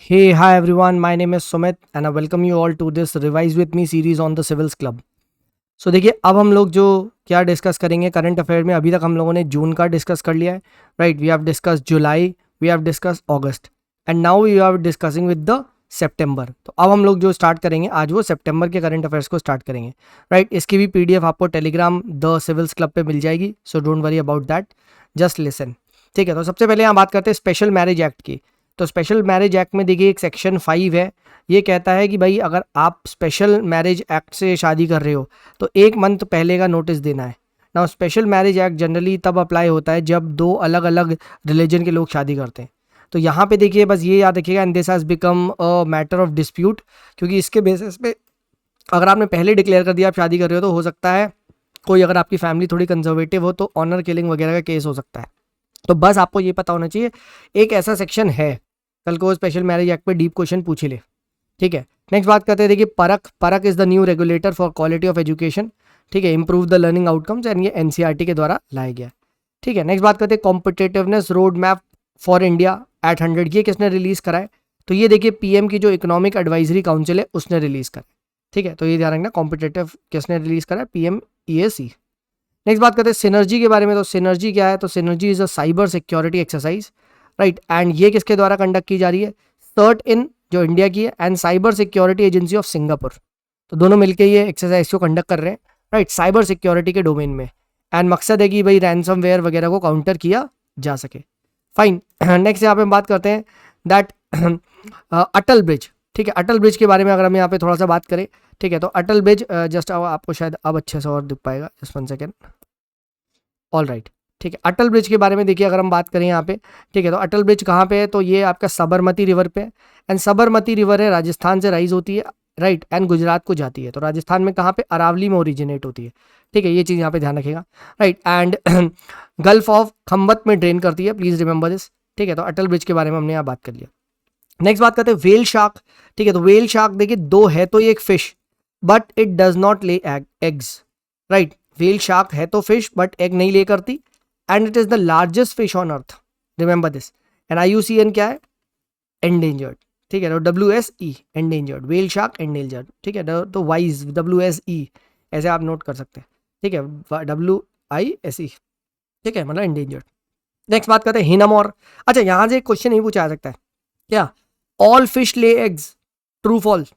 Hey, hi everyone. My name is Sumit and I welcome you all to this Revise with Me series on the Civils Club. So देखिए अब हम लोग जो क्या discuss करेंगे current affair में। अभी तक हम लोगों ने जून का डिस्कस कर लिया है, right. We have discuss July, we have discuss August and now we are discussing with the September. तो अब हम लोग जो स्टार्ट करेंगे आज वो सितंबर के करंट अफेयर्स को स्टार्ट करेंगे, राइट। इसकी भी पीडीएफ आपको टेलीग्राम द सिविल्स क्लब पे मिल जाएगी, so don't worry about that, just listen. ठीक है, तो सबसे पहले यहाँ बात करते हैं स्पेशल मैरिज एक्ट की। तो स्पेशल मैरिज एक्ट में देखिए एक सेक्शन 5 है। ये कहता है कि भाई अगर आप स्पेशल मैरिज एक्ट से शादी कर रहे हो तो 1 मंथ पहले का नोटिस देना है ना। स्पेशल मैरिज एक्ट जनरली तब अप्लाई होता है जब दो अलग अलग रिलीजन के लोग शादी करते हैं। तो यहाँ पे देखिए बस ये याद रखिएगा, and this has become a matter of dispute, क्योंकि इसके बेसिस पे अगर आपने पहले डिक्लेयर कर दिया आप शादी कर रहे हो तो हो सकता है कोई, अगर आपकी फैमिली थोड़ी कंजर्वेटिव हो तो ऑनर किलिंग वगैरह का केस हो सकता है। तो बस आपको ये पता होना चाहिए एक ऐसा सेक्शन है, कल को स्पेशल मैरिज एक्ट पे डीप क्वेश्चन पूछ ही ले। ठीक है, नेक्स्ट बात करते हैं। देखिए परक is the new regulator for quality of education. ठीक है, improve the learning outcomes, and ये एनसीईआरटी के द्वारा लाया गया। ठीक है, नेक्स्ट बात करते हैं competitiveness road map for India at 100। ये किसने रिलीज करा है? तो ये देखिए पीएम की जो इकोनॉमिक एडवाइजरी काउंसिल है उसने रिलीज करा। ठीक है, तो ये ध्यान रखना, कॉम्पिटेटिव किसने रिलीज करा है? PMEAC। नेक्स्ट बात करते हैं सिनर्जी के बारे में। तो सिनर्जी क्या है? तो synergy is a cyber security exercise, right. And ये किसके द्वारा कंडक्ट की जा रही है? सर्ट इन जो इंडिया की है and cyber security agency of Singapore. तो दोनों मिलकर ये एक्सरसाइज को कंडक्ट कर रहे हैं, राइट, साइबर सिक्योरिटी के डोमेन में। एंड मकसद है कि भाई रैंसमवेयर वगैरह को काउंटर किया जा सके। फाइन। नेक्स्ट यहाँ पे हम बात करते हैं दैट अटल ब्रिज। ठीक है, अटल ब्रिज के बारे में अगर हम यहाँ पे थोड़ा सा बात करें, ठीक है, तो अटल ब्रिज जस्ट आपको शायद अब अच्छे से और दिख पाएगा, जस्ट 1 सेकेंड। ऑल राइट, ठीक है, अटल ब्रिज के बारे में देखिए अगर हम बात करें यहाँ पे, ठीक है, तो अटल ब्रिज कहाँ पे है? तो ये आपका साबरमती रिवर पे है। एंड साबरमती रिवर है राजस्थान से राइज होती है, राइट, एंड गुजरात को जाती है। तो राजस्थान में कहाँ पे? अरावली में ओरिजिनेट होती है। ठीक है, ये चीज़ यहाँ पे ध्यान रखेगा, राइट। एंड गल्फ ऑफ खम्बत में ड्रेन करती है, प्लीज रिमेंबर दिस। ठीक है, तो अटल ब्रिज के बारे में हमने यहाँ बात कर लिया। नेक्स्ट बात करते हैं वेल शार्क। ठीक है, तो वेल शार्क देखिए दो है तो ये एक fish, but it does not lay eggs, right. Whale shark है तो फिश बट एग नहीं ले करती, and it is the largest fish on earth, remember this. And IUCN क्या है? एंडेंजर्ड। ठीक है, तो WSE endangered, whale shark endangered. ठीक है, तो वाइज WSE ऐसे आप नोट कर सकते हैं। ठीक है, WISE, ठीक है, मतलब एंडेंजर्ड। नेक्स्ट बात करते हैं हिनामोर। अच्छा, यहाँ से एक क्वेश्चन नहीं पूछा जा सकता है क्या? All fish lay eggs, true false?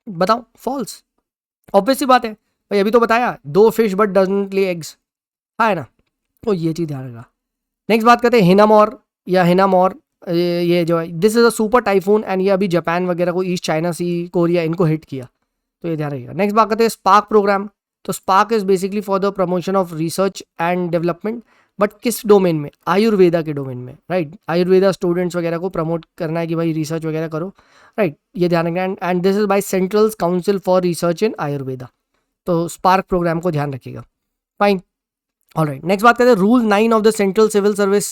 बताओ, फॉल्स। ऑब्वियस सी बात है भाई, अभी तो बताया two fish but doesn't lay eggs, है ना। तो ये चीज़ ध्यान रखा। नेक्स्ट बात करते हैं हिनामोर या हिनामोर। ये जो है this is a super typhoon, and ये अभी जापान वगैरह को, ईस्ट चाइना सी, कोरिया, इनको हिट किया। तो ये ध्यान रखिएगा। नेक्स्ट बात करते हैं स्पार्क प्रोग्राम। तो spark is basically for the promotion of research and development, but किस डोमेन में? आयुर्वेदा के डोमेन में, राइट। आयुर्वेदा स्टूडेंट्स वगैरह को प्रमोट करना है कि भाई रिसर्च वगैरह करो, राइट, ये ध्यान रखना। And this is by central council for research इन आयुर्वेदा। तो स्पार्क प्रोग्राम को ध्यान रखिएगा। Fine, alright. नेक्स्ट बात करते हैं rule 9 of the central civil service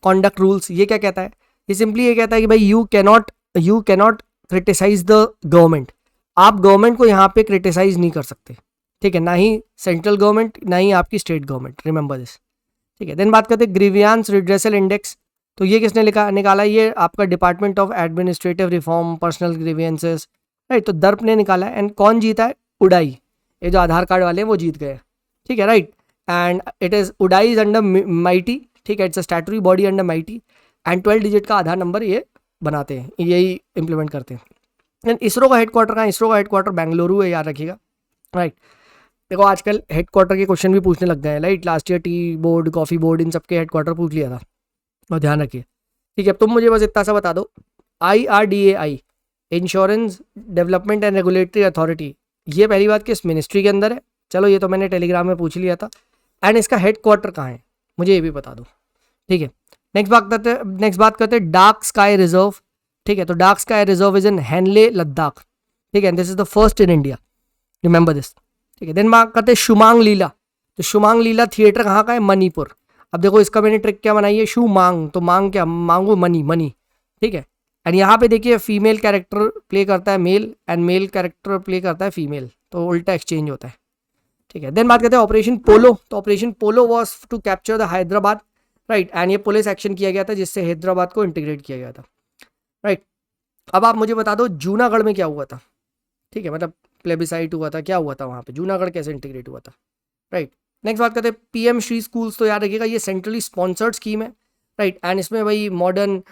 conduct rules. ये क्या कहता है? ये सिंपली ये कहता है कि भाई you cannot criticise the government. आप गवर्नमेंट को यहाँ पे क्रिटिसाइज नहीं कर सकते। ठीक है, ना ही सेंट्रल गवर्नमेंट ना ही आपकी स्टेट गवर्नमेंट, रिमेंबर दिस। ठीक है, देन बात करते हैं ग्रीवियांस रिड्रेसल इंडेक्स। तो ये किसने निकाला? ये आपका department of administrative reform personal grievances, right. तो दर्प ने निकाला है। एंड कौन जीता है? उडाई, ये जो आधार कार्ड वाले हैं वो जीत गए। ठीक है, right. And it is UIDAI is under MeitY. ठीक है, it's a statutory body under MeitY, and 12 digit का आधार नंबर ये बनाते हैं, यही इंप्लीमेंट करते हैं। एंड इसरो का हेडक्वार्टर कहाँ है? इसरो का हेडक्वार्टर बेंगलुरु है, याद रखिएगा, राइट। देखो आजकल हेडक्वार्टर के क्वेश्चन भी पूछने लग गए हैं, right. Last year tea board, coffee board, इन सबके हेडक्वार्टर पूछ लिया था, और ध्यान रखिए। ठीक है, अब तुम मुझे बस इतना सा बता दो, IRDAI, insurance development and regulatory authority, ये पहली बात किस मिनिस्ट्री के अंदर है? चलो ये तो मैंने टेलीग्राम में पूछ लिया था। एंड इसका हेडक्वार्टर कहाँ है मुझे ये भी बता दो। ठीक है, नेक्स्ट बात करते हैं डार्क स्काई रिजर्व। ठीक है, तो dark sky reserve is in Henle Ladakh. ठीक है, this is the first in India, remember this. ठीक है, देन बात करते हैं शुमांग लीला। तो शुमांग लीला थिएटर कहाँ का है? मणिपुर। अब देखो इसका मैंने ट्रिक क्या बनाई है, शू मांग, तो मांग क्या? मांगो मनी। ठीक है, एंड यहाँ पे देखिए फीमेल कैरेक्टर प्ले करता है male, and male character play करता है फीमेल, तो उल्टा एक्सचेंज होता है। ठीक है, देन बात करते हैं ऑपरेशन पोलो। तो operation polo was to capture the Hyderabad, right. And ये पुलिस एक्शन किया गया था जिससे हैदराबाद को इंटीग्रेट किया गया था, राइट। अब आप मुझे बता दो जूनागढ़ में क्या हुआ था, ठीक है, मतलब प्लेबिसाइट हुआ था, क्या हुआ था वहाँ पे, जूनागढ़ कैसे इंटीग्रेट हुआ था, राइट। नेक्स्ट बात करते हैं पीएम श्री स्कूल्स, तो याद रखिएगा ये सेंट्रली स्पॉन्सर्ड स्कीम है, राइट, एंड इसमें भाई मॉडर्न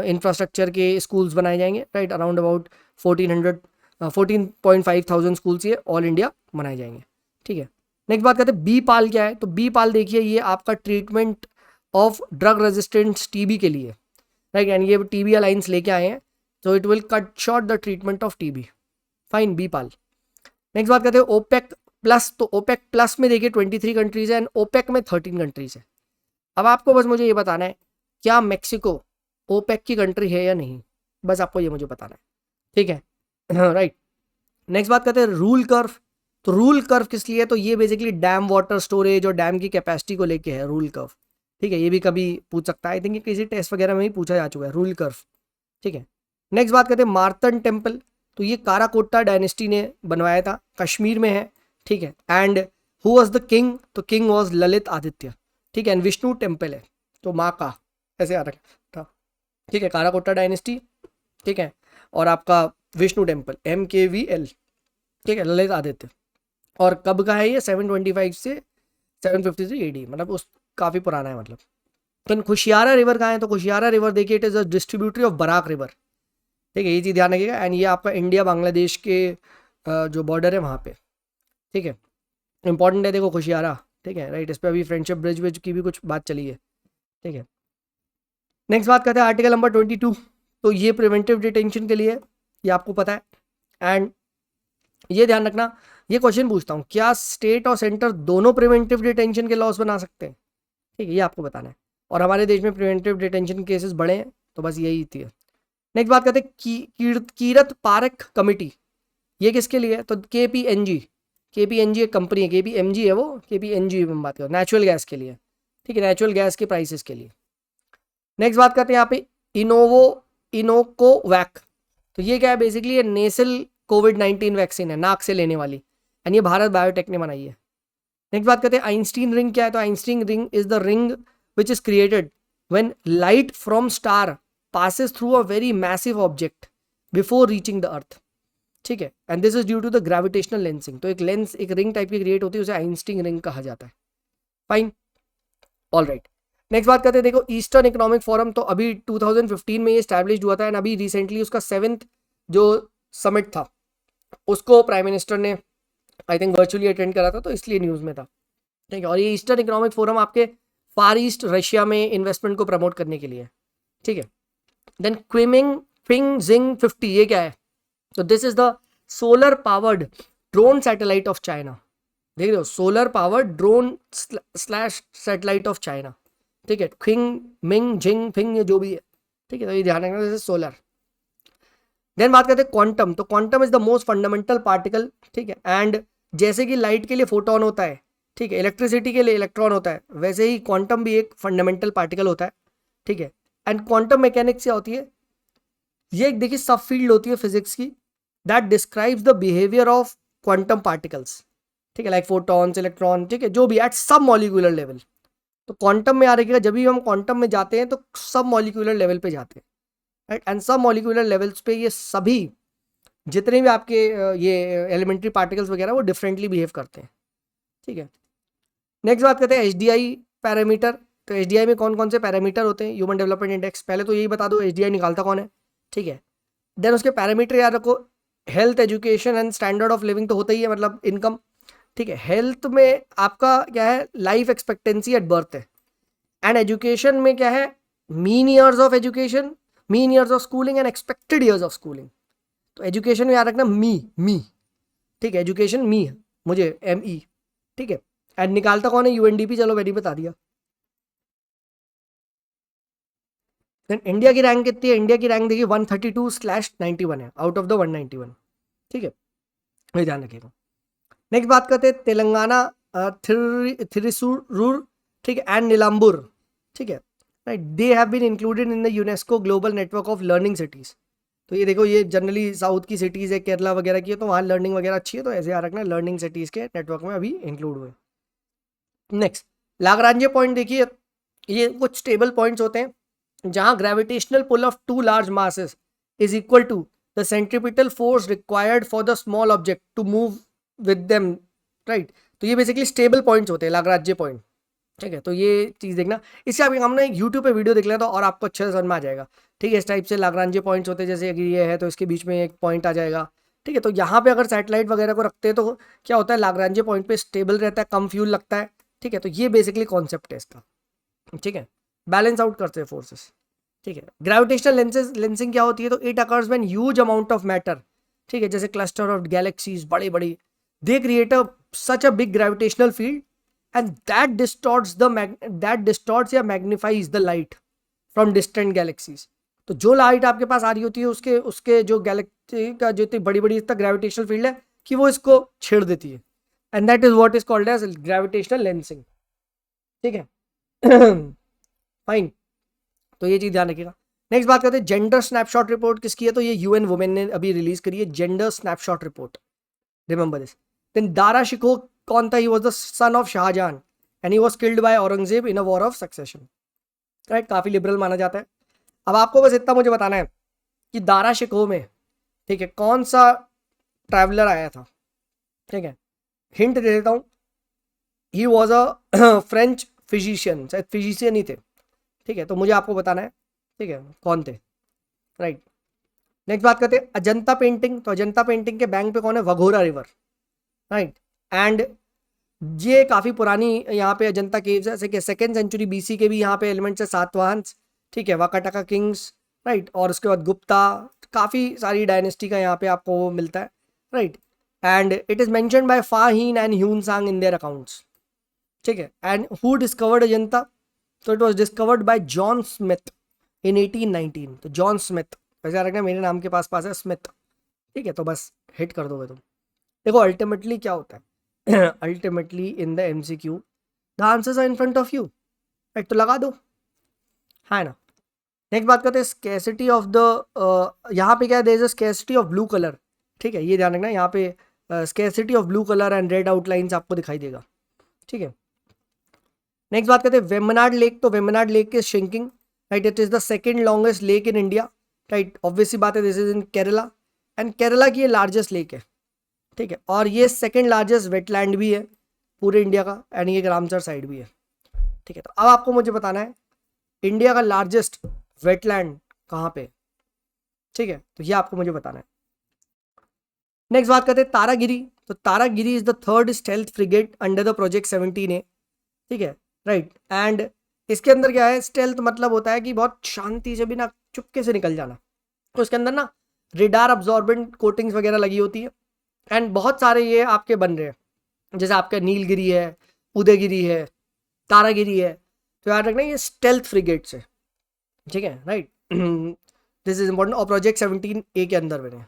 इंफ्रास्ट्रक्चर के स्कूल्स बनाए जाएंगे, राइट, अराउंड अबाउट 14.5 स्कूल्स ये ऑल इंडिया बनाए जाएंगे, ठीक है। नेक्स्ट बात करते हैं बी पाल क्या है, तो बी पाल देखिए ये आपका treatment of drug resistant TB के लिए, राइट, एंड ये टीबी अलायंस लेके आए हैं, तो it will cut short the treatment of TB, fine, B PAL. Next बात करते हैं ओपेक प्लस, तो ओपेक प्लस में देखिए 23 कंट्रीज है एंड ओपेक में 13 कंट्रीज है। अब आपको बस मुझे ये बताना है क्या मैक्सिको ओपेक की कंट्री है या नहीं, बस आपको ये मुझे बताना है, ठीक है, राइट। नेक्स्ट बात करते हैं रूल कर्व, तो रूल कर्व किस लिए है, तो ये बेसिकली डैम वाटर स्टोरेज और डैम की कैपेसिटी को लेके है रूल कर्व, ठीक है, ये भी कभी पूछ सकता है, आई थिंक किसी टेस्ट वगैरह में ही पूछा जा चुका है रूल कर्व, ठीक है। नेक्स्ट बात करते हैं मार्तन टेम्पल, तो ये काराकोट्टा डायनेस्टी ने बनवाया था, कश्मीर में है, ठीक है, and who was the king, तो किंग वाज ललित आदित्य, ठीक है, एंड विष्णु टेम्पल है, तो माँ का ऐसे आ रखा था, ठीक है, काराकोट्टा डायनेस्टी, ठीक है, और आपका विष्णु टेम्पल MKVL, ठीक है, ललित आदित्य, और कब का है ये 725 से 753 AD, मतलब उस काफ़ी पुराना है मतलब। तो खुशियारा रिवर कहाँ है, तो खुशियारा रिवर देखिए it is a distributary of Barak river, ठीक है, ये चीज़ ध्यान रखिएगा, एंड ये आपका इंडिया बांग्लादेश के जो बॉर्डर है वहाँ पे, ठीक है, इंपॉर्टेंट है, देखो खुशियारा, ठीक है, राइट, इस पर अभी फ्रेंडशिप ब्रिज की भी कुछ बात चली है, ठीक है। नेक्स्ट बात करते हैं आर्टिकल नंबर 22, तो ये प्रिवेंटिव डिटेंशन के लिए है, ये आपको पता है, एंड ये ध्यान रखना, ये क्वेश्चन पूछता हूँ क्या स्टेट और सेंटर दोनों प्रिवेंटिव डिटेंशन के लॉस बना सकते हैं, ठीक है, ये आपको बताना है, और हमारे देश में प्रिवेंटिव डिटेंशन केसेस बढ़े हैं, तो बस यही थी। नेक्स्ट बात करते हैं कीरत पारक कमेटी, ये किसके लिए है, तो KPNG एक कंपनी है, KPMG है वो, KPNG हम बात करें नेचुरल गैस के लिए, ठीक है, नेचुरल गैस के प्राइसेस के लिए। नेक्स्ट बात करते हैं यहाँ पे इनोकोवैक, तो ये क्या है, बेसिकली ये नेसल COVID-19 वैक्सीन है, नाक से लेने वाली, एंड ये भारत बायोटेक ने बनाई है। नेक्स्ट बात करते हैं आइंस्टीन रिंग क्या है, तो Einstein ring is the ring which is created when light from star passes through a very massive object before reaching the earth, ठीक है, and this is due to the gravitational lensing, तो एक lens एक ring type की create होती है, उसे Einstein ring कहा जाता है, फाइन, ऑल राइट। नेक्स्ट बात करते हैं, देखो ईस्टर्न इकोनॉमिक फोरम, तो अभी 2015 में ये स्टैब्लिश हुआ था, एंड अभी रिसेंटली उसका 7th जो समिट था उसको प्राइम मिनिस्टर ने आई थिंक वर्चुअली अटेंड करा था, तो इसलिए न्यूज़ में था, ठीक है, और ये ईस्टर्न इकोनॉमिक फोरम आपके फार ईस्ट रशिया में इन्वेस्टमेंट को प्रमोट करने के लिए, ठीक है। देन क्विंगजिंग 50, ये क्या है, तो this is the solar powered drone satellite of China, देख रहे हो, solar powered drone slash satellite of China, ठीक है, क्विंग ये जो भी है, ठीक है, तो ये ध्यान रखना, दिस इज सोलर। देन बात करते हैं क्वांटम, तो quantum is the most fundamental particle, ठीक है, एंड जैसे कि लाइट के लिए फोटोन होता है, ठीक है, इलेक्ट्रिसिटी के लिए इलेक्ट्रॉन होता है, वैसे ही क्वांटम भी एक फंडामेंटल पार्टिकल होता है, ठीक है, एंड क्वांटम मैकेनिक्स क्या होती है, ये एक देखिए सब फील्ड होती है फिजिक्स की that describes the behaviour of quantum particles, ठीक है, लाइक फोटॉन्स इलेक्ट्रॉन, ठीक है, जो भी एट सब मॉलिक्यूलर लेवल, तो क्वांटम में आ रखिएगा, जब भी हम क्वांटम में जाते हैं तो सब मॉलिक्यूलर लेवल पे जाते हैं, राइट, एंड सब मॉलिक्यूलर लेवल्स पे ये सभी जितने भी आपके ये एलिमेंट्री पार्टिकल्स वगैरह वो डिफरेंटली बिहेव करते हैं, ठीक है। नेक्स्ट बात करते हैं HDI पैरामीटर, तो HDI में कौन कौन से पैरामीटर होते हैं, ह्यूमन डेवलपमेंट इंडेक्स, पहले तो यही बता दो HDI निकालता कौन है, ठीक है, देन उसके पैरामीटर याद रखो, health education and standard of living तो होता ही है, मतलब इनकम, ठीक है, हेल्थ में आपका क्या है, लाइफ एक्सपेक्टेंसी एट बर्थ है, एंड एजुकेशन में क्या है, mean years of education, mean years of schooling and expected years of schooling, तो एजुकेशन में याद रखना मी, ठीक है, एजुकेशन मी है मुझे ME, ठीक है, एंड निकालता कौन है, UNDP, चलो मैंने बता दिया। देन इंडिया की रैंक कितनी है, इंडिया की रैंक देखिए 132/91 है आउट ऑफ द 191, ठीक है, ये ध्यान रखिएगा। नेक्स्ट बात करते हैं तेलंगाना थ्रिसुरूर, ठीक है, एंड नीलांबुर, ठीक है, right, they have been included in the UNESCO global network of learning cities, तो ये देखो ये जनरली साउथ की सिटीज़ है, केरला वगैरह की है, तो वहाँ लर्निंग वगैरह अच्छी है, तो ऐसे याद रखना लर्निंग सिटीज़ के नेटवर्क में अभी इंक्लूड हुए। नेक्स्ट लाग्रांजे पॉइंट देखिए, ये कुछ स्टेबल पॉइंट्स होते हैं जहाँ gravitational pull of two large masses is equal to the centripetal force required for the small object to move with them, right. तो ये बेसिकली स्टेबल पॉइंट्स होते हैं, लाग्रांजे पॉइंट, ठीक है। तो ये चीज़ देखना, इससे आप हमने एक यूट्यूब पे वीडियो देख लिया तो और आपको अच्छे से समझ में आ जाएगा, ठीक है। इस टाइप से लाग्रांजे पॉइंट्स होते हैं, जैसे अगर ये है तो इसके बीच में एक पॉइंट आ जाएगा, ठीक है। तो यहाँ पे अगर सैटेलाइट वगैरह को रखते हैं तो क्या होता है, लाग्रांजे पॉइंट पे स्टेबल रहता है, कम फ्यूल लगता है, ठीक है। तो ये बेसिकली कॉन्सेप्ट है इसका, ठीक है। बैलेंस आउट करते हैं फोर्सेस, ठीक है। ग्रेविटेशनल लेंसिंग क्या होती है, तो it occurs when huge amount of matter, ठीक है, जैसे क्लस्टर ऑफ गैलेक्सीज बड़े बड़ी, they create a such a big gravitational field and that distorts या magnifies the light from distant galaxies. तो जो लाइट आपके पास आ रही होती है उसके उसके जो गैलेक्सी का जो इतनी बड़ी बड़ी इतना ग्रेविटेशनल फील्ड है कि वो इसको छेड़ देती है, and that is what is called as gravitational lensing, ठीक है। फाइन, तो ये चीज ध्यान रखिएगा। नेक्स्ट बात करते हैं जेंडर स्नैपशॉट रिपोर्ट किसकी है, तो ये यूएन वुमेन ने अभी रिलीज करी है, gender snapshot report, remember this. Then Dara Shikoh कौन था, he was the son of Shahjahan and he was killed by Aurangzeb in a war of succession, right. काफी लिबरल माना जाता है। अब आपको बस इतना मुझे बताना है कि दारा शिकोह में, ठीक है, कौन सा ट्रैवलर आया था, ठीक है। हिंट दे देता हूँ, he was a French physician, शायद फिजिशियन ही थे, ठीक है। तो मुझे आपको बताना है, ठीक है, कौन थे, राइट। नेक्स्ट बात करते हैं अजंता पेंटिंग, तो अजंता पेंटिंग के बैंक पे कौन है, वघोरा रिवर, राइट। एंड ये काफ़ी पुरानी यहाँ पे अजंता केव्स है, जैसे 2nd सेंचुरी बीसी के भी यहाँ पे एलिमेंट्स है, सातवाहन, ठीक है, वाकाटाका किंग्स, राइट। और उसके बाद गुप्ता, काफ़ी सारी डायनेस्टी का यहाँ पे आपको वो मिलता है, right. And it is mentioned by Fa Hien and Hyun सांग इन देयर अकाउंट्स, ठीक है। एंड हु डिस्कवर्ड अजंता, तो it was discovered by John Smith in 1819। तो जॉन स्मिथ, वैसे रखना मेरे नाम के पास पास है स्मिथ, ठीक है। तो बस हिट कर दोगे तुम। देखो अल्टीमेटली क्या होता है, ultimately in the MCQ the answers are in front of you, right. तो लगा दो, है ना। नेक्स्ट बात करते हैं स्कैसिटी ऑफ द, यहाँ पे क्या है, there is a scarcity of blue colour, ठीक है। ये ध्यान रखना, यहाँ पे scarcity of blue colour and red outlines आपको दिखाई देगा, ठीक है। नेक्स्ट बात करते हैं वेम्बनाड लेक, तो Vembanad lake is shrinking, right. It is the second longest lake in India, right. Obviously बात है, this is in Kerala, and Kerala की ये लार्जेस्ट लेक है, ठीक है। और ये सेकंड लार्जेस्ट वेटलैंड भी है पूरे इंडिया का, एंड ये रामसर साइड भी है, ठीक है। तो अब आपको मुझे बताना है इंडिया का लार्जेस्ट वेटलैंड कहाँ पे, ठीक है। तो ये आपको मुझे बताना है। नेक्स्ट बात करते हैं तारागिरी, तो Taragiri is the 3rd stealth frigate under the project 17A, ठीक है, राइट। एंड इसके अंदर क्या है, स्टेल्थ मतलब होता है कि बहुत शांति से भी ना, चुपके से निकल जाना। तो इसके अंदर ना रेडार अब्जॉर्बेंट कोटिंग्स वगैरह लगी होती है, एंड बहुत सारे ये आपके बन रहे हैं, जैसे आपका नीलगिरी है, उदयगिरी है, तारागिरी है। तो याद रखना ये स्टेल्थ फ्रिगेट्स है, ठीक है, राइट। दिस इज इंपॉर्टेंट, और प्रोजेक्ट 17A के अंदर बने।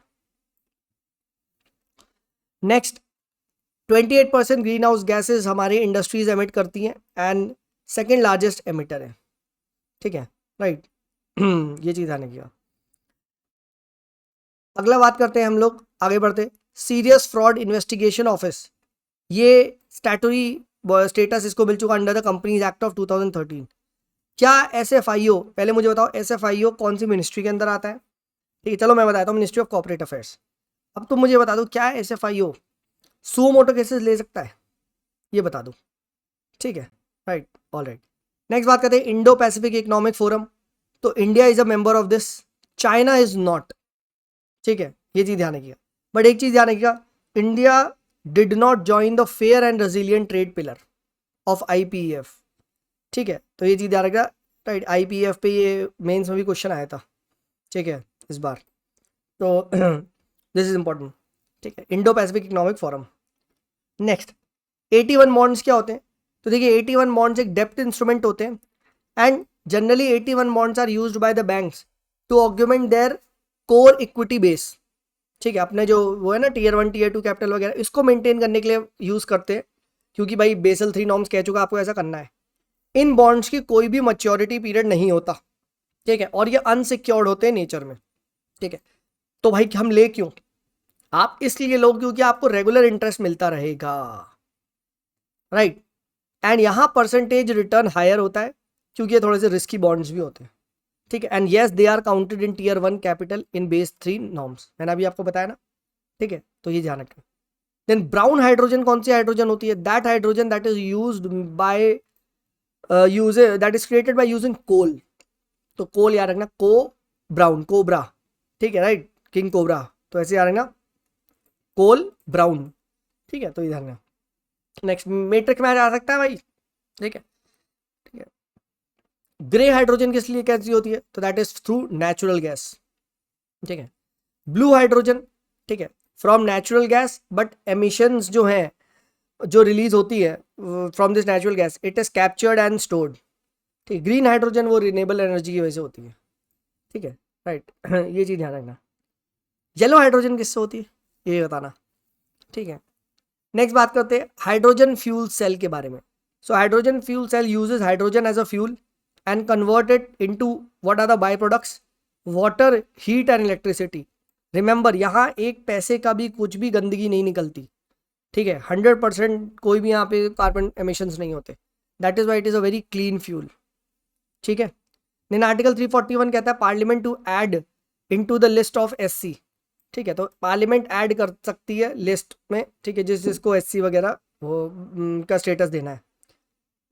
नेक्स्ट 28% ग्रीन हाउस गैसेज हमारी इंडस्ट्रीज एमिट करती हैं, एंड सेकेंड लार्जेस्ट एमिटर है, ठीक है, राइट। ये चीज आने की। अगला बात करते हैं हम लोग, आगे बढ़ते, सीरियस फ्रॉड इन्वेस्टिगेशन ऑफिस, ये स्टैटूरी स्टेटस इसको मिल चुका under the companies act of 2013। क्या एसएफआईओ, पहले मुझे बताओ एसएफआईओ कौन सी मिनिस्ट्री के अंदर आता है, ठीक है। चलो मैं बताता हूँ, मिनिस्ट्री ऑफ कॉर्पोरेट अफेयर्स। अब तुम मुझे बता दो क्या एसएफआईओ सू मोटो केसेस ले सकता है, ये बता दो, ठीक है, राइट, ऑल राइट। नेक्स्ट बात करते हैं इंडो पैसिफिक इकोनॉमिक फोरम, तो India is a member of this, China is not, ठीक है। ये चीज ध्यान रखिएगा, बट एक चीज ध्यान रखिएगा, India did not join the fair and resilient trade pillar of IPF, ठीक है। तो ये चीज ध्यान रखिएगा, राइट। आईपीएफ पे ये मेंस में भी क्वेश्चन आया था, ठीक है, इस बार। तो दिस इज इंपॉर्टेंट, ठीक है, Indo Pacific economic forum. Next 81 bonds क्या होते हैं, तो देखिए 81 बॉन्ड्स एक डेप्ट इंस्ट्रूमेंट होते हैं, and generally 81 bonds are used by the banks to augment their core equity base, ठीक है। अपने जो वो है ना टीयर 1 टीयर 2 कैपिटल वगैरह, इसको मेंटेन करने के लिए यूज करते हैं, क्योंकि भाई बेसल 3 नॉर्म्स कह चुका आपको ऐसा करना है। इन बॉन्ड्स की कोई भी मैच्योरिटी पीरियड नहीं होता, ठीक है, और ये अनसिक्योर्ड होते हैं नेचर में, ठीक है। तो भाई हम ले क्यों, आप इसलिए लो क्योंकि आपको रेगुलर इंटरेस्ट मिलता रहेगा, राइट। एंड यहाँ परसेंटेज रिटर्न हायर होता है, क्योंकि ये थोड़े से रिस्की बॉन्ड्स भी होते हैं, ठीक है, and yes they are counted in tier 1 capital in Basel 3 norms, मैंने अभी आपको बताया ना, ठीक है, तो ये ध्यान रखना। देन ब्राउन हाइड्रोजन कौन सी हाइड्रोजन होती है? That hydrogen that is used by that is created by using coal, तो कोल याद रखना, को ब्राउन, कोबरा, ठीक है, राइट, किंग कोबरा, तो ऐसे याद रखना, कोल ब्राउन, ठीक है, तो ये ध्यान रखना। नेक्स्ट मैट्रिक्स में आ जा सकता है भाई, ठीक है, ठीक है। ग्रे हाइड्रोजन किस लिए कैसी होती है? तो that is through natural gas, ठीक है। ब्लू हाइड्रोजन, ठीक है, from natural gas, but emissions जो हैं, जो रिलीज होती है from this natural gas, it is captured and stored, ठीक। ग्रीन हाइड्रोजन वो रिन्यूएबल एनर्जी की वजह से होती है, ठीक है, राइट ये चीज ध्यान रखना। येलो हाइड्रोजन किससे होती है ये बताना, ठीक है। नेक्स्ट बात करते हैं हाइड्रोजन फ्यूल सेल के बारे में। So hydrogen fuel cell uses hydrogen as a fuel and convert it into what are the by products, water, heat and electricity. Remember यहाँ एक पैसे का भी कुछ भी गंदगी नहीं निकलती, ठीक है, 100% कोई भी यहाँ पे कार्बन एमिशंस नहीं होते, that is why it is a very clean fuel, ठीक है। देन आर्टिकल 341 कहता है parliament to add into the list of SC, ठीक है, तो पार्लियामेंट ऐड कर सकती है लिस्ट में, ठीक है, जिसको एससी वगैरह वो का स्टेटस देना है।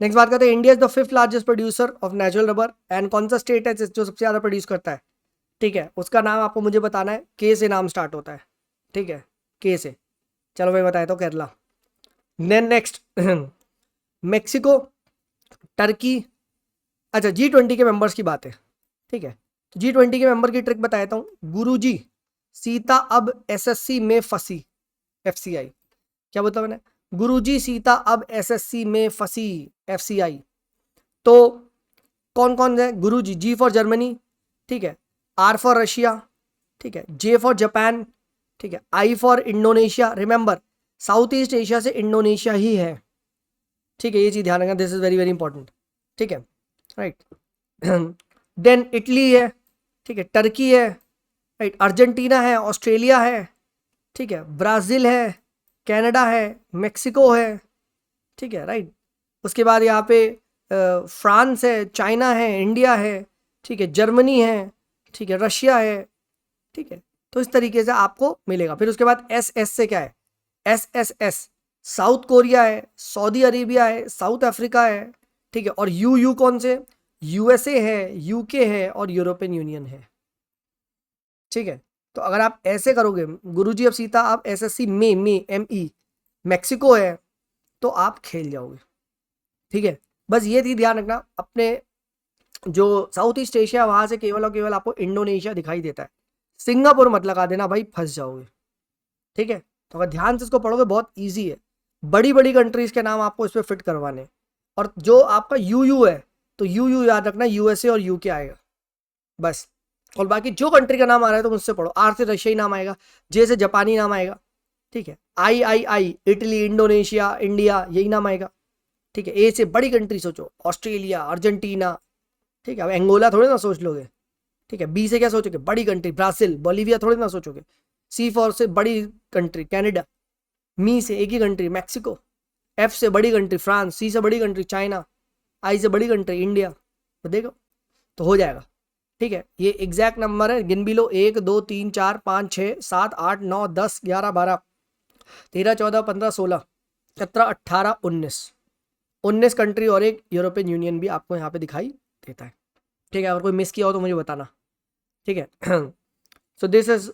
नेक्स्ट बात करते हैं India is the 5th largest producer of natural rubber, and कौन सा स्टेट है जो सबसे ज़्यादा प्रोड्यूस करता है, ठीक है, उसका नाम आपको मुझे बताना है, के से नाम स्टार्ट होता है, ठीक है, के से, चलो मैं बताया तो Kerala. Then next Mexico, Turkey, अच्छा G20 के मेंबर्स की बात है, ठीक है, G20 के मेंबर की ट्रिक बताता हूँ। गुरुजी सीता अब एसएससी में फंसी, एफसीआई, क्या बोलता मैंने, गुरुजी सीता अब एसएससी में फंसी, एफसीआई। तो कौन कौन है गुरुजी? जी फॉर जर्मनी, ठीक है, आर फॉर रशिया, ठीक है, जे फॉर जापान, ठीक है, I for Indonesia. Remember South East Asia से इंडोनेशिया ही है, ठीक है, ये चीज ध्यान रखना, this is very very important, ठीक है, राइट। देन इटली है, ठीक है, टर्की है, राइट, अर्जेंटीना है, ऑस्ट्रेलिया है, ठीक है, ब्राज़ील है, कनाडा है, मेक्सिको है, ठीक है, राइट। उसके बाद यहाँ पे फ्रांस है, चाइना है, इंडिया है, ठीक है, जर्मनी है, ठीक है, रशिया है, ठीक है, तो इस तरीके से आपको मिलेगा। फिर उसके बाद एस एस से क्या है, S S S south Korea है, सऊदी अरेबिया है, साउथ अफ्रीका है, ठीक है, और यू यू कौन से, यूएसए है, यूके है और यूरोपियन यूनियन है, ठीक है। तो अगर आप ऐसे करोगे गुरुजी अब सीता आप एसएससी में एम ई मैक्सिको है, तो आप खेल जाओगे, ठीक है। बस ये थी ध्यान रखना, अपने जो साउथ ईस्ट एशिया वहां से केवल और केवल आपको इंडोनेशिया दिखाई देता है, सिंगापुर मत लगा देना भाई, फंस जाओगे, ठीक है। तो अगर ध्यान से इसको पढ़ोगे बहुत ईजी है, बड़ी बड़ी कंट्रीज के नाम आपको इस पर फिट करवाने, और जो आपका यू है तो यू याद रखना, यूएसए और यूके आएगा बस, और बाकी जो कंट्री का नाम आ रहा है तो मुझसे पढ़ो। आर से रशियाई नाम आएगा, जे से जापानी नाम आएगा, ठीक है, आई इटली, इंडोनेशिया, इंडिया, यही नाम आएगा, ठीक है। ए से बड़ी कंट्री सोचो, ऑस्ट्रेलिया, अर्जेंटीना, ठीक है, अब एंगोला थोड़े ना सोच लोगे, ठीक है। बी से क्या सोचोगे, बड़ी कंट्री ब्राजील, बोलीविया थोड़े ना सोचोगे। सी फॉर से बड़ी कंट्री कनाडा, मी से एक ही कंट्री मैक्सिको, एफ से बड़ी कंट्री फ्रांस, सी से बड़ी कंट्री चाइना, आई से बड़ी कंट्री इंडिया, तो देखो तो हो जाएगा, ठीक है। ये एग्जैक्ट नंबर है, गिन भी लो, 1 2 3 4 5 6 7 8 9 10 11 12 13 14 15 16 17 18 19 कंट्री और एक यूरोपियन यूनियन भी आपको यहाँ पे दिखाई देता है, ठीक है। अगर कोई मिस किया हो तो मुझे बताना, ठीक है। सो दिस इज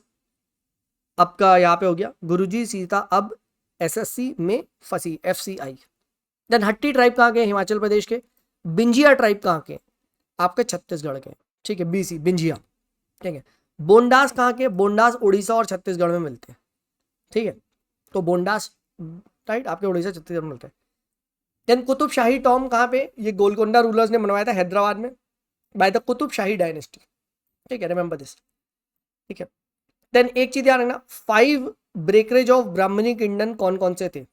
आपका यहाँ पे हो गया गुरुजी सीता अब एसएससी में फंसी, एफसीआई। देन हट्टी ट्राइब कहाँ के, हिमाचल प्रदेश के। बिंजिया ट्राइब कहाँ के, आपके छत्तीसगढ़ के, ठीक है, बीसी बिंजिया, ठीक है। बोंडास कहाँ के, बोंडास उड़ीसा और छत्तीसगढ़ में मिलते हैं, ठीक है, तो बोंडास राइट आपके उड़ीसा छत्तीसगढ़ में मिलते हैं। देन कुतुब शाही टॉम कहाँ पे, ये गोलकोंडा रूलर्स ने बनवाया था हैदराबाद में by the Qutub shahi dynasty, ठीक है, रिमेंबर दिस, ठीक है। देन एक चीज याद रखना, 5 ब्रेकरेज ऑफ ब्राह्मणी किंगडम कौन कौन से थे,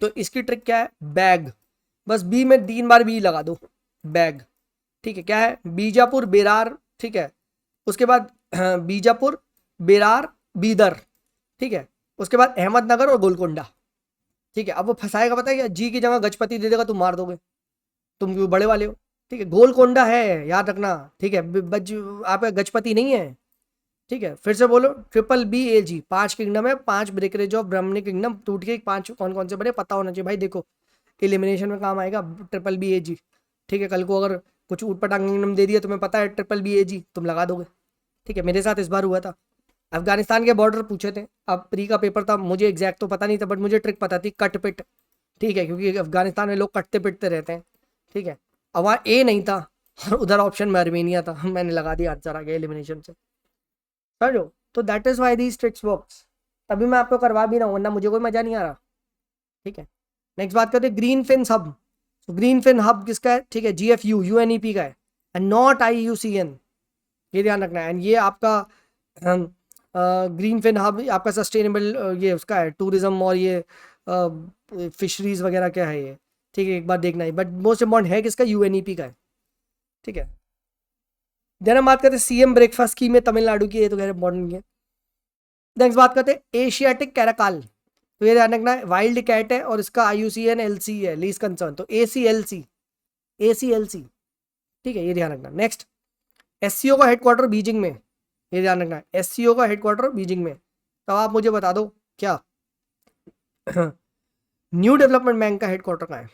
तो इसकी ट्रिक क्या है, बैग, बस बी में 3 बार बी लगा दो, बैग, ठीक है, क्या है, बीजापुर, बेरार, ठीक है, उसके बाद बीजापुर, बेरार, बीदर, ठीक है, उसके बाद अहमदनगर और गोलकोंडा, ठीक है। अब वो फंसाएगा पता है क्या, जी की जगह गजपति दे देगा, तुम मार दोगे, तुम क्यों बड़े वाले हो, ठीक है, गोलकोंडा है, याद रखना। ठीक है, आप गजपति नहीं है। ठीक है, फिर से बोलो, ट्रिपल बी ए जी, 5 किंगडम है, 5 ब्रेकरेज ऑफ ब्रह्मणी किंगडम टूट के 5 कौन कौन से बने पता होना चाहिए भाई। देखो एलिमिनेशन में काम आएगा ट्रिपल बी ए जी। ठीक है, कल को अगर कुछ ऊट पटांग किंगडम दे दिया, तुम्हें पता है ट्रिपल बी ए जी, तुम लगा दोगे। ठीक है, मेरे साथ इस बार हुआ था। अफगानिस्तान के बॉर्डर पूछे थे, अब प्री का पेपर था, मुझे एग्जैक्ट तो पता नहीं था, बट मुझे ट्रिक पता थी, कट पिट। ठीक है, क्योंकि अफगानिस्तान में लोग कटते पिटते रहते हैं। ठीक है, अब वहाँ ए नहीं था और उधर ऑप्शन में अर्मेनिया था, मैंने लगा दिया, आंसर आ गया एलिमिनेशन से। समझो, तो that is why these tricks works. तभी मैं आपको करवा भी रहा हूँ, वरना मुझे कोई मजा नहीं आ रहा। ठीक है, नेक्स्ट बात करते हैं ग्रीन फिन हब। तो ग्रीन फिन हब किसका है? ठीक है, GFU UNEP का है, एंड नॉट IUCN, ये ध्यान रखना है। एंड ये आपका ग्रीन फिन हब आपका सस्टेनेबल ये उसका है, टूरिज्म और ये फिशरीज वगैरह क्या है ये। ठीक है, एक बार देखना है, बट मोस्ट इम्पॉर्टेंट है किसका? UNEP का है। ठीक है, देन हम बात करते हैं CM ब्रेकफास्ट स्कीम है तमिलनाडु की, ये तो खैर इंपॉर्टेंट है। नेक्स्ट बात करते हैं एशियाटिक कैराकाल। तो ये ध्यान रखना है, वाइल्ड कैट है और इसका IUCN LC है, लीज कंसर्न, तो ACLC। ठीक है, ये ध्यान रखना। नेक्स्ट, SCO का हेडक्वार्टर बीजिंग में, ये ध्यान रखना है, SCO का हेडक्वार्टर बीजिंग में। तो आप मुझे बता दो क्या न्यू डेवलपमेंट बैंक का हेडक्वार्टर कहाँ है?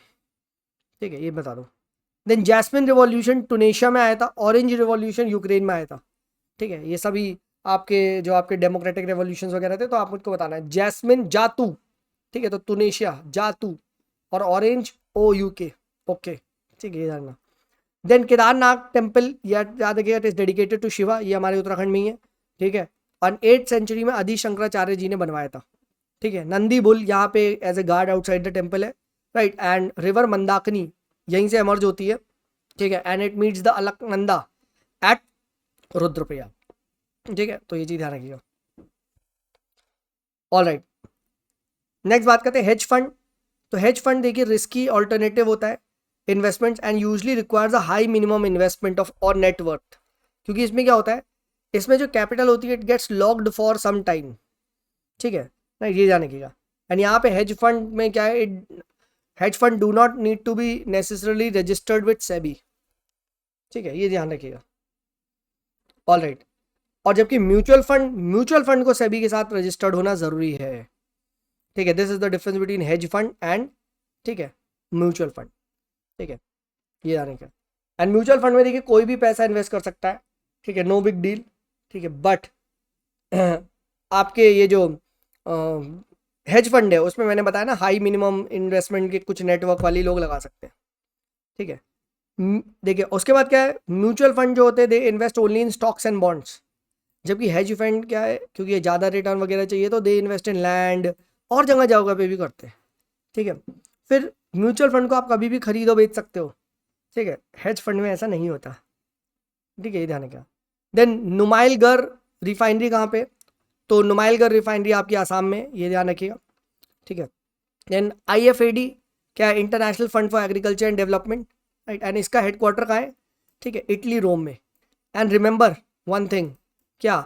ठीक है, ये बता दो। देन जैस्मिन रिवॉल्यूशन टुनेशिया में आया था, ऑरेंज रिवॉल्यूशन यूक्रेन में आया था। ठीक है, ये सभी आपके जो आपके डेमोक्रेटिक रेवोल्यूशन वगैरह थे, तो आप मुझको बताना है। जैस्मिन जातू, ठीक है, तो टुनेशिया जातू, और ऑरेंज OUK। ओके, ठीक है, ये जानना। देन केदारनाथ टेम्पल, याद रखिएगा, it is dedicated to Shiva, ये हमारे उत्तराखंड में ही है। ठीक है, और 8th सेंचुरी में आदि शंकराचार्य जी ने बनवाया था। ठीक है, नंदी बुल यहाँ पे as a guard outside the temple है, राइट। एंड रिवर मंदाकिनी यहीं से एमर्ज होती है। ठीक है, and it meets the Alaknanda at Rudraprayag. ठीक है, तो ये चीज ध्यान रखिएगा। ऑल राइट, नेक्स्ट बात करते हैं हेज फंड। तो हेज फंड देखिए रिस्की ऑल्टरनेटिव होता है investments, and usually requires a high minimum investment of और नेटवर्थ। क्योंकि इसमें क्या होता है, इसमें जो कैपिटल होती है it gets locked for some time. ठीक है, नहीं ये ध्यान रखिएगा। एंड यहाँ पे हेज फंड में क्या है, hedge fund do not need to be necessarily registered with SEBI. ठीक है, ये ध्यान रखिएगा। ऑल राइट, और जबकि म्यूचुअल फंड को सेबी के साथ रजिस्टर्ड होना जरूरी है। ठीक है, this is the difference between hedge fund and, ठीक है, म्यूचुअल फंड। ठीक है, ये जाने का। एंड म्यूचुअल फंड में देखिए कोई भी पैसा इन्वेस्ट कर सकता है। ठीक है, नो बिग डील। ठीक है, बट आपके ये जो हेज फंड है उसमें मैंने बताया ना, हाई मिनिमम इन्वेस्टमेंट के कुछ नेटवर्क वाली लोग लगा सकते हैं। ठीक है, देखिए उसके बाद क्या है, म्यूचुअल फंड जो होते हैं they invest only in stocks and bonds. जबकि हेज फंड क्या है, क्योंकि ये ज़्यादा रिटर्न वगैरह चाहिए तो दे इन्वेस्ट इन लैंड और जगह जगह पे भी करते हैं। ठीक है, फिर म्यूचुअल फंड को आप कभी भी खरीदो बेच सकते हो। ठीक है, हेज फंड में ऐसा नहीं होता। ठीक है, ये ध्यान रखिएगा। देन नुमाइलगढ़ रिफाइनरी कहाँ पे? तो नुमाइलगढ़ रिफाइनरी आपकी आसाम में, ये ध्यान रखिएगा। ठीक है, देन IFAD क्या है, international fund for agriculture and development, right. And इसका हेडक्वार्टर कहाँ है? ठीक है, इटली रोम में। एंड रिमेंबर वन थिंग, क्या?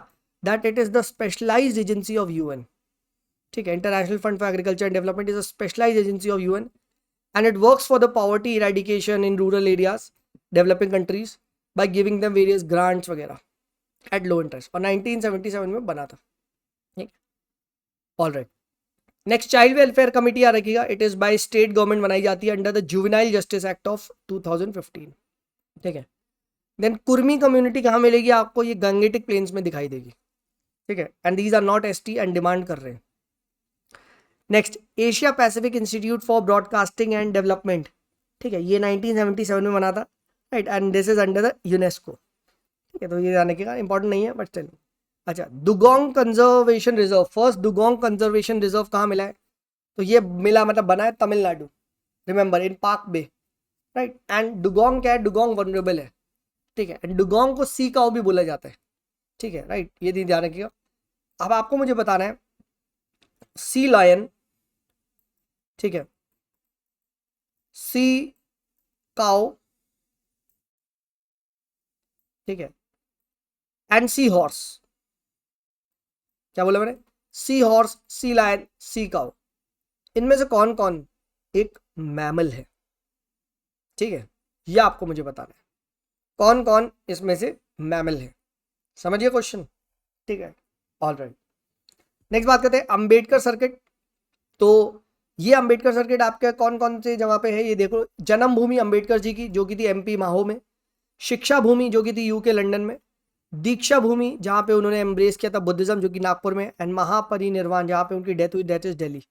That it is the specialised agency of UN। ठीक है, international fund for agriculture and development is a specialised agency of UN, and it works for the poverty eradication in rural areas developing countries by giving them various grants वगैरह at low interest, और 1977 में बना था। ठीक, all right. Next, child welfare committee आ रखिएगा, it is by state government बनाई जाती है under the juvenile justice act of 2015। ठीक है, देन कुर्मी कम्युनिटी कहाँ मिलेगी आपको? ये गंगेटिक प्लेन्स में दिखाई देगी। ठीक है, and these are not ST and demand कर रहे हैं। Next, Asia Pacific Institute for Broadcasting and Development. ठीक है, ये 1977 में बना था, right. And this is under the UNESCO. ठीक है, तो ये जाने के इंपॉर्टेंट नहीं है बट स्टिल। अच्छा, dugong conservation reserve, first dugong conservation reserve कहाँ मिला है? तो ये मिला मतलब बना है Tamil Nadu, remember in Palk Bay, right. And dugong क्या है? डुगोंग वनरेबल है। ठीक है, एंड डुगोंग को सी काऊ भी बोला जाता है। ठीक है, राइट, ये ध्यान रखिएगा। अब आपको मुझे बताना है सी लायन, ठीक है, सी काऊ, ठीक है, एंड सी हॉर्स। क्या बोला मैंने? सी हॉर्स, सी लायन, सी काऊ, इनमें से कौन कौन एक मैमल है? ठीक है, ये आपको मुझे बताना है कौन कौन इसमें से मैमल है। समझिए क्वेश्चन, ठीक है। ऑल राइट, नेक्स्ट बात करते हैं अंबेडकर सर्किट। तो ये अंबेडकर सर्किट आपके कौन कौन से जगह पे है ये देखो। जन्मभूमि अंबेडकर जी की जो कि थी एमपी माहो में, शिक्षा भूमि जो कि थी यूके लंदन में, दीक्षा भूमि जहाँ पे उन्होंने एम्ब्रेस किया था बुद्धिज्म जो कि नागपुर में, एंड महापरिनिर्वाण जहाँ पे उनकी डेथ हुई दैट इज दिल्ली।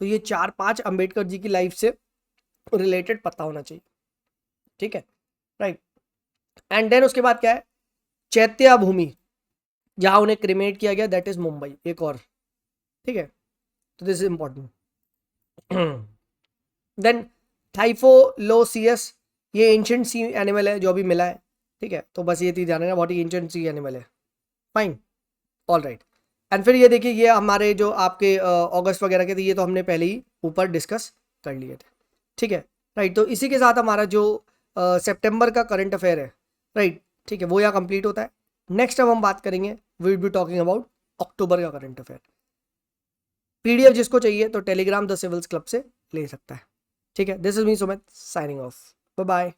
तो ये 4-5 अंबेडकर जी की लाइफ से रिलेटेड पता होना चाहिए, ठीक है, राइट। एंड देन उसके बाद क्या है, चैत्य भूमि जहाँ उन्हें क्रिमेट किया गया दैट इज मुंबई, एक और, ठीक है। तो दिस इज इंपॉर्टेंट। देन थाइफोलोसियस, ये एंशिएंट सी एनिमल है जो अभी मिला है, ठीक है। तो बस ये चीज जाना है व्हाट एंशिएंट सी एनिमल है, फाइन, ऑल राइट। एंड फिर ये देखिए ये हमारे जो आपके अगस्त वगैरह के थे ये तो हमने पहले ही ऊपर डिस्कस कर लिए थे, ठीक है, राइट। तो इसी के साथ हमारा जो सितंबर का करंट अफेयर है, राइट, ठीक है, वो यहाँ कंप्लीट होता है। नेक्स्ट अब हम बात करेंगे, we will be talking about October का करंट अफेयर। पीडीएफ जिसको चाहिए तो टेलीग्राम द सिविल्स क्लब से ले सकता है, ठीक है। This is me Sumit signing off, bye bye.